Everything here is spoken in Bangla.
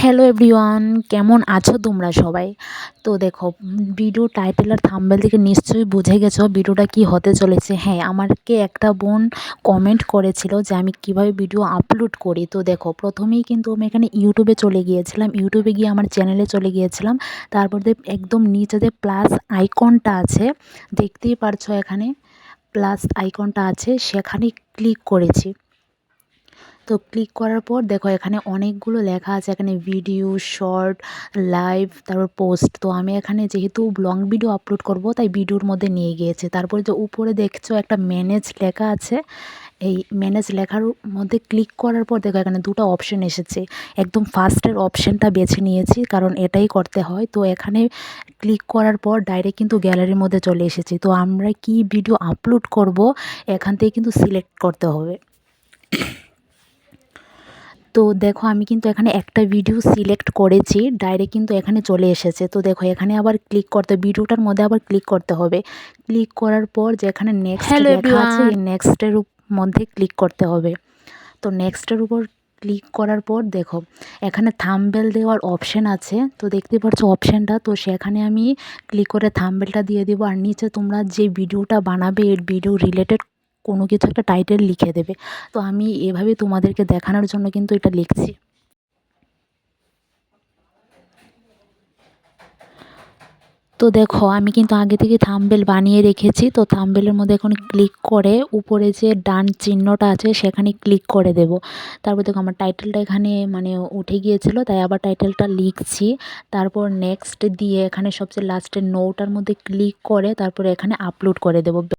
হ্যালো এভরিওয়ান, কেমন আছো তোমরা সবাই? তো দেখো, ভিডিও টাইটেল আর থাম্বনেল থেকে নিশ্চয়ই বুঝে গেছো ভিডিওটা কি হতে চলেছে। হ্যাঁ, আমাকে একটা বোন কমেন্ট করেছিল যে আমি কিভাবে ভিডিও আপলোড করি। তো দেখো, প্রথমেই কিন্তু আমি এখানে ইউটিউবে চলে গিয়েছিলাম। ইউটিউবে গিয়ে আমার চ্যানেলে চলে গিয়েছিলাম। তারপর একদম নিচে যে প্লাস আইকনটা আছে, দেখতেই পারছো এখানে প্লাস আইকনটা আছে, সেখানে ক্লিক করেছি। তো ক্লিক করার পর দেখো এখানে অনেকগুলো লেখা আছে, এখানে ভিডিও, শর্ট, লাইভ, তারপর পোস্ট। তো আমি এখানে যেহেতু লং ভিডিও আপলোড করব তাই ভিডিওর মধ্যে নিয়ে গিয়েছে। তারপরে যে উপরে দেখছো একটা ম্যানেজ লেখা আছে, এই ম্যানেজ লেখার মধ্যে ক্লিক করার পর দেখো এখানে দুটো অপশন এসেছে। একদম ফার্স্টের অপশানটা বেছে নিয়েছি, কারণ এটাই করতে হয়। তো এখানে ক্লিক করার পর ডাইরেক্ট কিন্তু গ্যালারির মধ্যে চলে এসেছি। তো আমরা কি ভিডিও আপলোড করব এখান থেকে কিন্তু সিলেক্ট করতে হবে। তো দেখো আমি কিন্তু এখানে একটা ভিডিও সিলেক্ট করেছি, ডাইরেক্ট কিন্তু এখানে চলে এসেছে। তো দেখো এখানে আবার ক্লিক করতে, ভিডিওটার মধ্যে আবার ক্লিক করতে হবে। ক্লিক করার পর যেখানে নেক্সট হ্যালো লেখা আছে, এভরিওয়ান। এই নেক্সটের মধ্যে ক্লিক করতে হবে। তো নেক্সটের উপর ক্লিক করার পর দেখো এখানে থাম্বনেল দেওয়ার অপশান আছে, তো দেখতে পাচ্ছ অপশানটা। তো সেখানে আমি ক্লিক করে থাম্বনেলটা দিয়ে দেবো, আর নিচে তোমরা যে ভিডিওটা বানাবে এর ভিডিও রিলেটেড কোনো কিছু একটা টাইটেল লিখে দেবে। তো আমি এভাবে তোমাদেরকে দেখানোর জন্য কিন্তু এটা লিখছি। তো দেখো আমি কিন্তু আগে থেকে থাম্বনেল বানিয়ে রেখেছি। তো থাম্বনেলের মধ্যে এখন ক্লিক করে উপরে যে ডান চিহ্নটা আছে সেখানে ক্লিক করে দেব। তারপর দেখো আমার টাইটেলটা এখানে উঠে গিয়েছিল, তাই আবার টাইটেলটা লিখছি। তারপর নেক্সট দিয়ে এখানে সবচেয়ে লাস্টের নোটার মধ্যে ক্লিক করে তারপরে এখানে আপলোড করে দেব।